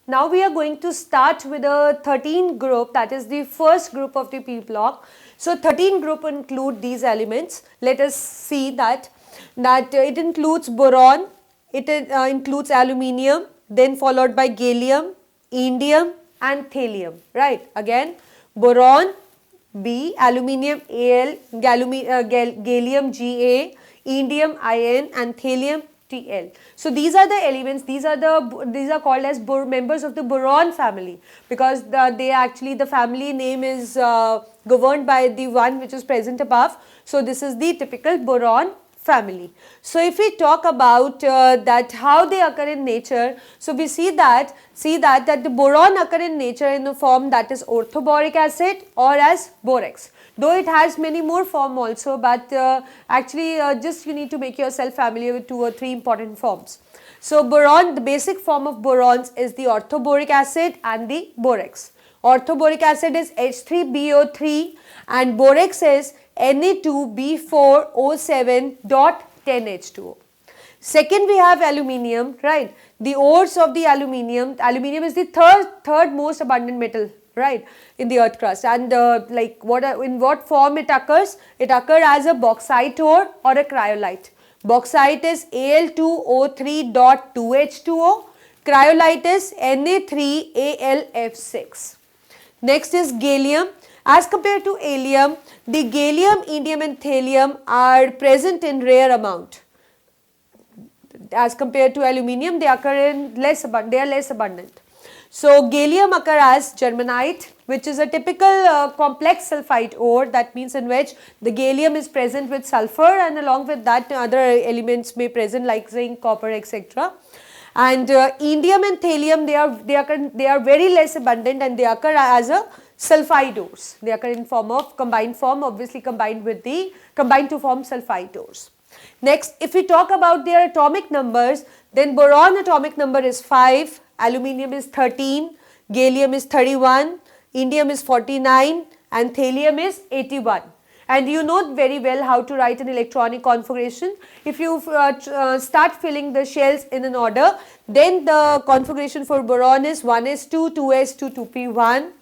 Now we are going to start with a 13 group, that is the first group of the P block. So 13 group include these elements. Let us see that it includes boron, it includes aluminium, then followed by gallium, indium and thallium, right? Again, boron B, aluminium Al, gallium Ga, indium In and thallium TL. So these are the elements, these are called as members of the boron family, because the family name is governed by the one which is present above. So this is the typical boron family. So if we talk about that how they occur in nature, so we see that the boron occur in nature in the form that is orthoboric acid or as borax. Though it has many more form also, but actually just you need to make yourself familiar with 2 or 3 important forms. So boron, the basic form of borons is the orthoboric acid and the borax. Orthoboric acid is H3BO3 and borax is Na2B4O7.10H2O. Second, we have aluminium, right? The ores of the aluminium is the third most abundant metal, right, in the earth crust, and in what form it occurs? It occurs as a bauxite ore or a cryolite. Bauxite is Al2O3.2H2O, cryolite is Na3AlF6. Next is gallium. As compared to allium, the gallium, indium and thallium are present in rare amount. As compared to aluminium, they occur in less abundant. So gallium occur as germanite, which is a typical complex sulfide ore, that means in which the gallium is present with sulfur and along with that other elements may present like zinc, copper, etc. And indium and thallium, they are very less abundant and they occur as a sulfide ores. They occur in form of combined form, obviously combined to form sulfide ores. Next, if we talk about their atomic numbers, then boron atomic number is 5, aluminium is 13, gallium is 31, indium is 49 and thallium is 81. And you know very well how to write an electronic configuration. If you start filling the shells in an order, then the configuration for boron is 1s2, 2s2, 2p1.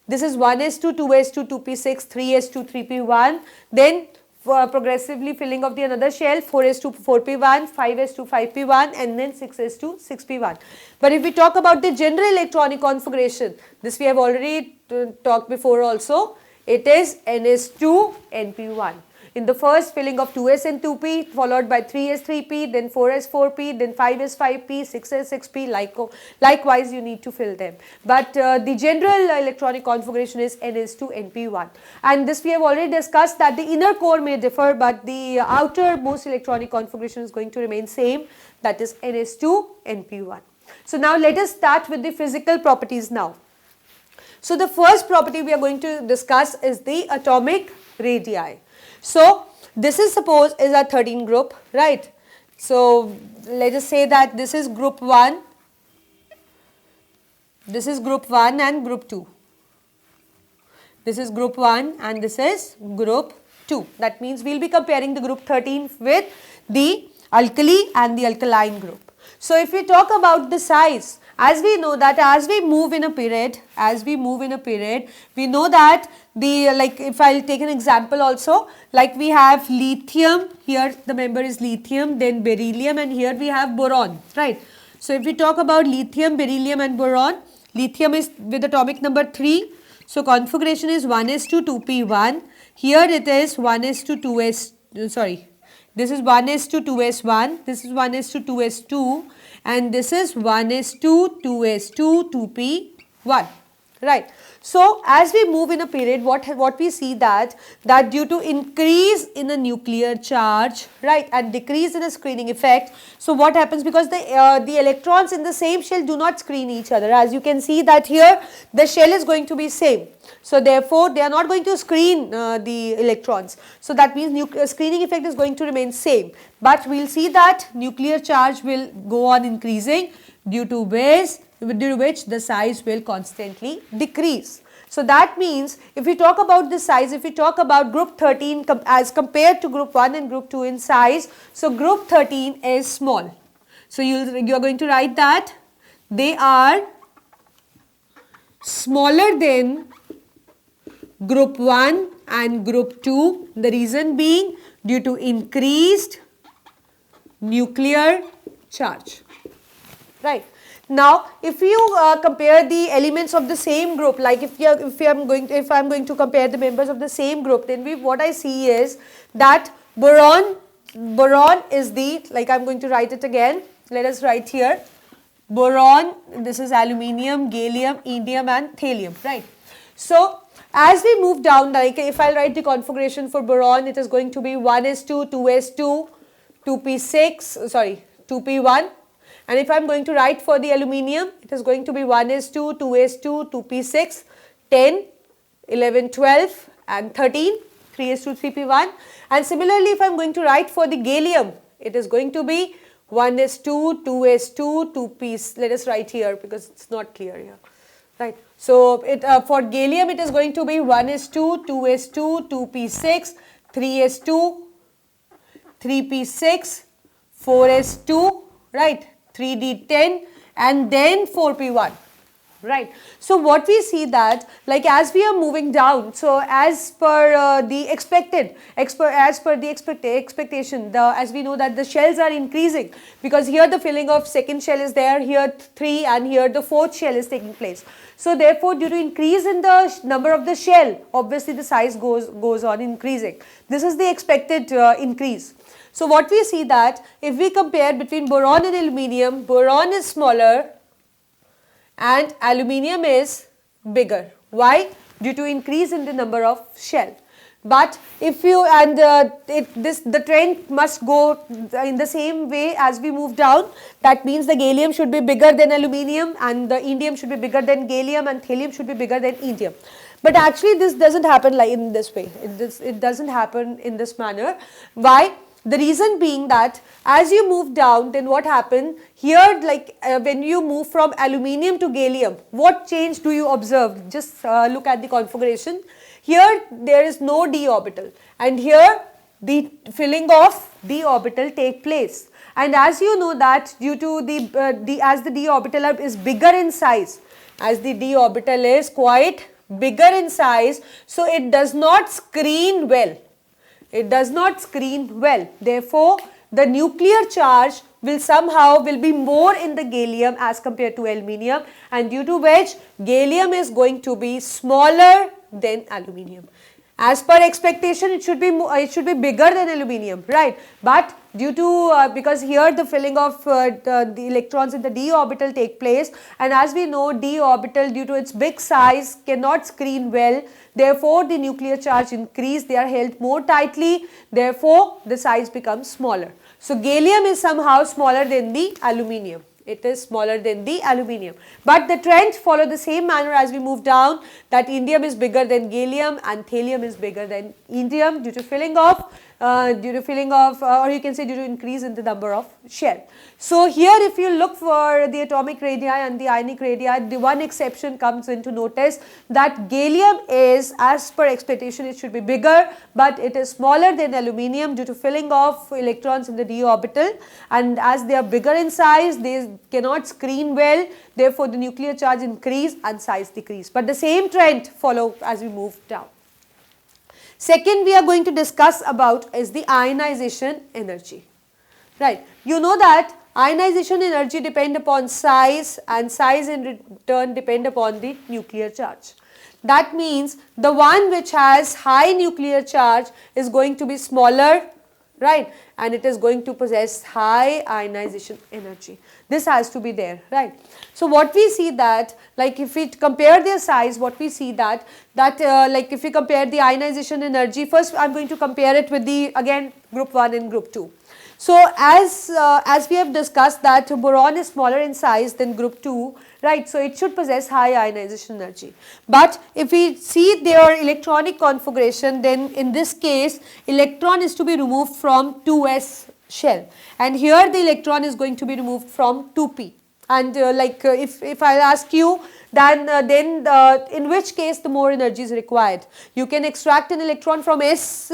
This is 1s2, 2s2, 2p6, 3s2, 3p1. Then progressively filling of the another shell, 4s2, 4p1, 5s2, 5p1 and then 6s2, 6p1. But if we talk about the general electronic configuration, this we have already talked before also, it is ns2, np1. In the first filling of 2s and 2p, followed by 3s, 3p, then 4s, 4p, then 5s, 5p, 6s, 6p, likewise you need to fill them. But the general electronic configuration is ns2, np1. And this we have already discussed that the inner core may differ, but the outermost electronic configuration is going to remain same, that is ns2, np1. So now let us start with the physical properties now. So the first property we are going to discuss is the atomic radii. So this is suppose is a 13 group, right? So let us say that this is group 1, this is group 1 and group 2. This is group 1 and this is group 2. That means we will be comparing the group 13 with the alkali and the alkaline group. So if we talk about the size, as we know that as we move in a period, we know that if I will take an example also, like we have lithium, here the member is lithium, then beryllium and here we have boron, right. So if we talk about lithium, beryllium and boron, lithium is with atomic number 3, so configuration is 1s2, 2p1, here it is 1s2, 2s, sorry. This is 1s2, 2s1, this is 1s2, 2s2 and this is 1s2, 2s2, 2p1, right. So as we move in a period, what we see that due to increase in the nuclear charge, right, and decrease in the screening effect, so what happens, because the electrons in the same shell do not screen each other, as you can see that here the shell is going to be same. So therefore they are not going to screen the electrons. So that means screening effect is going to remain same. But we will see that nuclear charge will go on increasing, due to which the size will constantly decrease. So that means if we talk about the size, if we talk about group 13 as compared to group 1 and group 2 in size, so group 13 is small. So you are going to write that they are smaller than group 1 and group 2. The reason being due to increased nuclear charge. Right. Now, if you compare the elements of the same group, like if I'm going to compare the members of the same group, then what I see is that boron is the, like I'm going to write it again. Let us write here. Boron, this is aluminium, gallium, indium and thallium, right? So, as we move down, like if I write the configuration for boron, it is going to be 1s2, 2s2, 2p6, sorry, 2p1. And if I am going to write for the aluminium, it is going to be 1s2, 2s2, 2p6, 10, 11, 12 and 13, 3s2, 3p1. And similarly, if I am going to write for the gallium, it is going to be 1s2, 2s2, 2p, let us write here because it's not clear here, right. So, for gallium it is going to be 1s2, 2s2, 2p6, 3s2, 3p6, 4s2, right, 3d10 and then 4p1, right. So, what we see that, like as we are moving down, so as per the expectation, as we know that the shells are increasing, because here the filling of second shell is there, here 3 and here the fourth shell is taking place. So, therefore, due to increase in the number of the shell, obviously the size goes on increasing. This is the expected increase. So, what we see that if we compare between boron and aluminium, boron is smaller and aluminium is bigger. Why? Due to increase in the number of shell. But if you, and the trend must go in the same way as we move down. That means the gallium should be bigger than aluminium and the indium should be bigger than gallium and thallium should be bigger than indium. But actually this doesn't happen like in this way. It doesn't happen in this manner. Why? The reason being that as you move down, then what happened here, like when you move from aluminium to gallium, what change do you observe? Just look at the configuration. Here there is no d orbital and here the filling of d orbital take place. And as you know that due to as the d orbital is bigger in size, as the d orbital is quite bigger in size, so it does not screen well. It does not screen well. Therefore, the nuclear charge will be more in the gallium as compared to aluminium, and due to which gallium is going to be smaller than aluminium. As per expectation, it should be bigger than aluminium, right? But due to because here the filling of the electrons in the d orbital take place, and as we know, d orbital due to its big size cannot screen well. Therefore, the nuclear charge increase, they are held more tightly, therefore, the size becomes smaller. So, gallium is somehow smaller than the aluminium. It is smaller than the aluminium. But the trends follow the same manner as we move down, that indium is bigger than gallium and thallium is bigger than indium due to filling of or you can say due to increase in the number of shell. So, here if you look for the atomic radii and the ionic radii, the one exception comes into notice, that gallium is, as per expectation, it should be bigger, but it is smaller than aluminium due to filling of electrons in the d orbital, and as they are bigger in size, they cannot screen well, therefore the nuclear charge increase and size decrease. But the same trend follow as we move down. Second, we are going to discuss about is the ionization energy, right. You know that ionization energy depend upon size, and size in return depend upon the nuclear charge. That means the one which has high nuclear charge is going to be smaller, right, and it is going to possess high ionization energy. This has to be there, right. So, what we see that, like if we compare their size, what we see that like if we compare the ionization energy, first I am going to compare it with the again group 1 and group 2. So, as we have discussed that boron is smaller in size than group 2, right. So, it should possess high ionization energy. But if we see their electronic configuration, then in this case electron is to be removed from 2s shell, and here the electron is going to be removed from 2p. And if I ask you, then in which case the more energy is required? You can extract an electron from s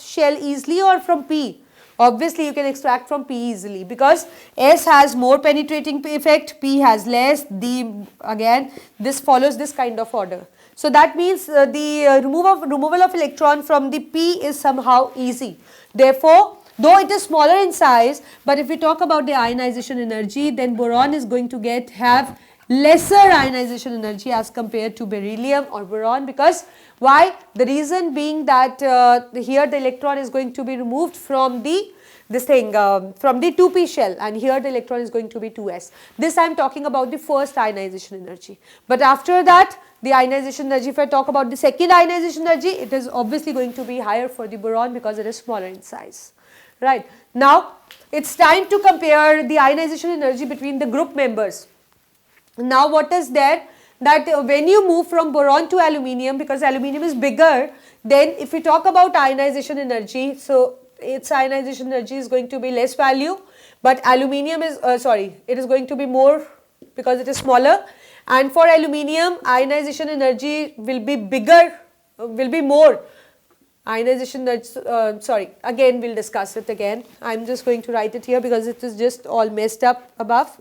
shell easily or from p, obviously you can extract from P easily, because S has more penetrating effect, P has less, D again this follows this kind of order. So that means the removal of electron from the P is somehow easy. Therefore, though it is smaller in size, but if we talk about the ionization energy, then boron is going to have lesser ionization energy as compared to beryllium or boron. Because why? The reason being that here the electron is going to be removed from the from the 2p shell, and here the electron is going to be 2s. This I am talking about the first ionization energy. But after that, the ionization energy, if I talk about the second ionization energy, it is obviously going to be higher for the boron because it is smaller in size. Right. Now, it is time to compare the ionization energy between the group members. Now, what is there? That when you move from boron to aluminium, because aluminium is bigger, then if we talk about ionization energy, so its ionization energy is going to be less value, but aluminium is it is going to be more because it is smaller. And for aluminium, ionization energy will be bigger, will be more. Ionization, again we will discuss it again. I am just going to write it here because it is just all messed up above.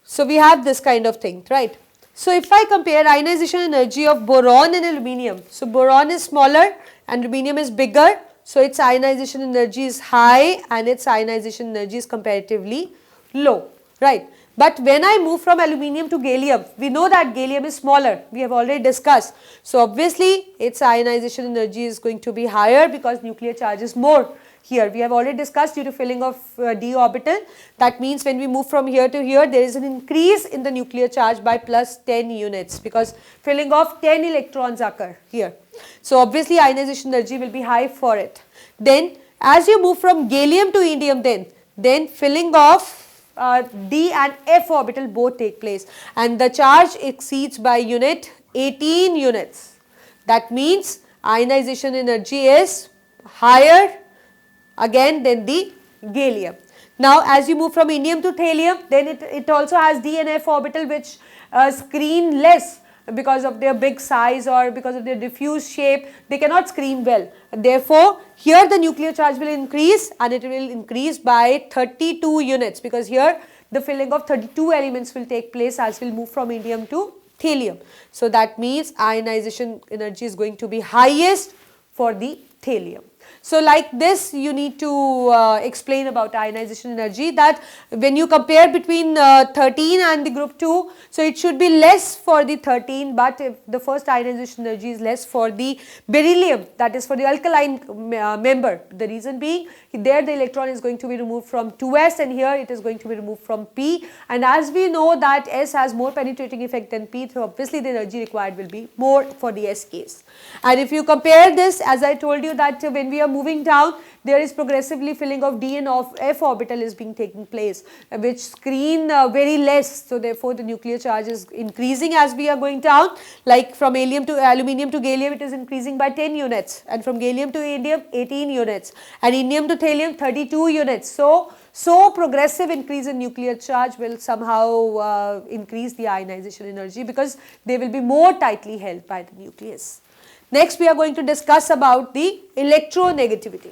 So we have this kind of thing, right. So if I compare ionization energy of boron and aluminium, so boron is smaller and aluminium is bigger, so its ionization energy is high and its ionization energy is comparatively low, right. But when I move from aluminium to gallium, we know that gallium is smaller, we have already discussed. So obviously its ionization energy is going to be higher because nuclear charge is more. Here we have already discussed due to filling of d orbital. That means when we move from here to here, there is an increase in the nuclear charge by plus 10 units because filling of 10 electrons occur here. So obviously ionization energy will be high for it. Then as you move from gallium to indium, then filling of d and f orbital both take place, and the charge exceeds by unit 18 units. That means ionization energy is higher again than the gallium. Now as you move from indium to thallium, then it also has d and f orbital which screen less because of their big size or because of their diffuse shape. They cannot screen well. Therefore, here the nuclear charge will increase, and it will increase by 32 units because here the filling of 32 elements will take place as we will move from indium to thallium. So that means ionization energy is going to be highest for the thallium. So like this you need to explain about ionization energy, that when you compare between 13 and the group 2, so it should be less for the 13, but if the first ionization energy is less for the beryllium, that is for the alkaline member. The reason being, there the electron is going to be removed from 2s and here it is going to be removed from p, and as we know that s has more penetrating effect than p, so obviously the energy required will be more for the s case. And if you compare this, as I told you that when we are moving down, there is progressively filling of d and of f orbital is being taking place, which screen very less. So therefore the nuclear charge is increasing as we are going down, like from aluminium to gallium it is increasing by 10 units, and from gallium to indium 18 units, and indium to thallium 32 units. So progressive increase in nuclear charge will somehow increase the ionization energy because they will be more tightly held by the nucleus. Next we are going to discuss about the electronegativity.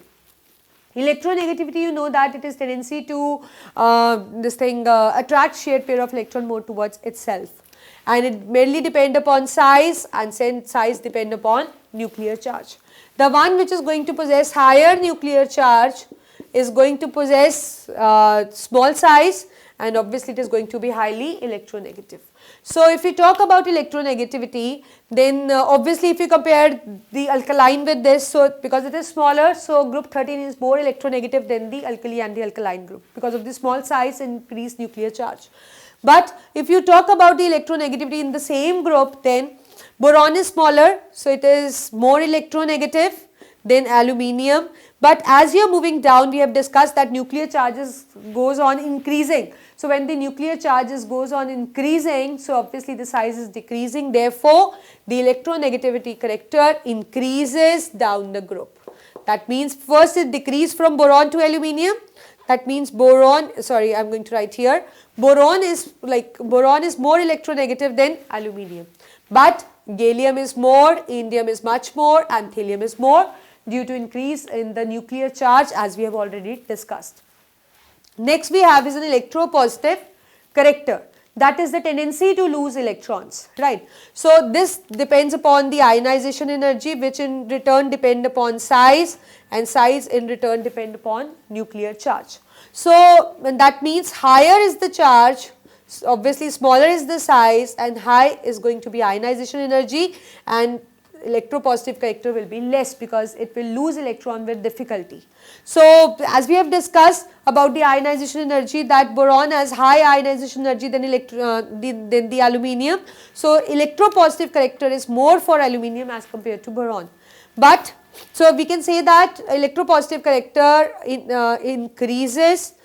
Electronegativity, you know that it is tendency to attract shared pair of electron more towards itself, and it mainly depend upon size, and size depend upon nuclear charge. The one which is going to possess higher nuclear charge is going to possess small size, and obviously it is going to be highly electronegative. So if we talk about electronegativity, then obviously if you compare the alkaline with this, so because it is smaller, so group 13 is more electronegative than the alkali and the alkaline group because of the small size and increased nuclear charge. But if you talk about the electronegativity in the same group, then boron is smaller, so it is more electronegative than aluminium. But as you are moving down, we have discussed that nuclear charges goes on increasing. So when the nuclear charges goes on increasing, so obviously the size is decreasing. Therefore, the electronegativity character increases down the group. That means first it decreased from boron to aluminium. That means boron, sorry, I am going to write here, boron is more electronegative than aluminium. But gallium is more, indium is much more, and thallium is more. due to increase in the nuclear charge, as we have already discussed. Next we have is an electropositive character, that is the tendency to lose electrons, right. So this depends upon the ionization energy, which in return depend upon size, and size in return depend upon nuclear charge. So that means higher is the charge, obviously smaller is the size, and high is going to be ionization energy, and electropositive character will be less because it will lose electron with difficulty. So as we have discussed about the ionization energy, that boron has high ionization energy than the aluminium. So electropositive character is more for aluminium as compared to boron. But so we can say that electropositive character increases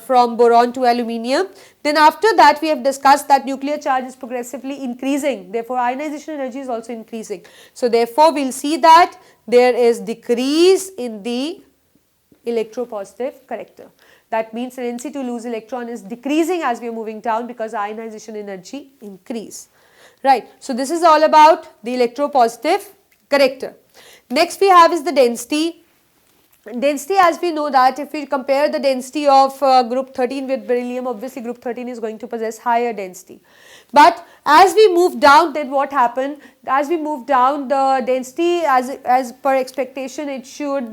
from boron to aluminium. Then after that we have discussed that nuclear charge is progressively increasing, therefore ionization energy is also increasing. So therefore we will see that there is decrease in the electropositive character. That means tendency to lose electron is decreasing as we are moving down because ionization energy increase, right. So this is all about the electropositive character. Next we have is the density. Density, as we know that if we compare the density of group 13 with beryllium, obviously group 13 is going to possess higher density. But as we move down, then what happened? As we move down, the density as per expectation it should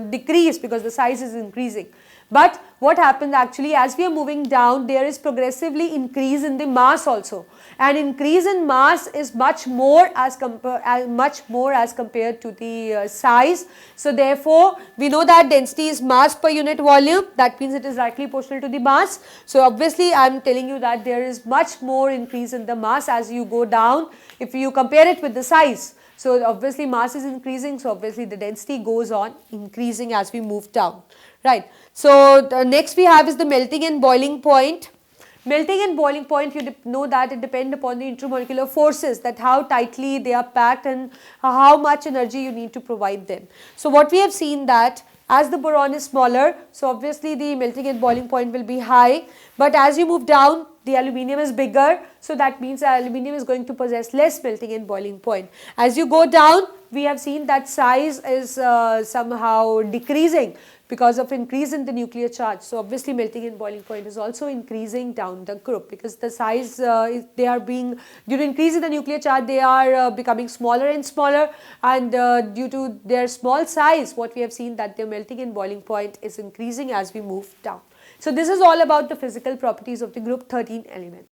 decrease because the size is increasing. But what happens actually, as we are moving down, there is progressively increase in the mass also, and increase in mass is much more as compared to the size. So therefore we know that density is mass per unit volume, that means it is directly proportional to the mass. So obviously I am telling you that there is much more increase in the mass as you go down if you compare it with the size. So obviously mass is increasing, so obviously the density goes on increasing as we move down, right. So the next we have is the melting and boiling point. Melting and boiling point, you know that it depends upon the intermolecular forces, that how tightly they are packed and how much energy you need to provide them. So what we have seen that as the boron is smaller, so obviously the melting and boiling point will be high, but as you move down the aluminium is bigger, so that means aluminium is going to possess less melting and boiling point. As you go down, we have seen that size is somehow decreasing because of increase in the nuclear charge. So obviously melting and boiling point is also increasing down the group because the size they are being, due to increase in the nuclear charge, they are becoming smaller and smaller, and due to their small size, what we have seen that their melting and boiling point is increasing as we move down. So this is all about the physical properties of the group 13 element.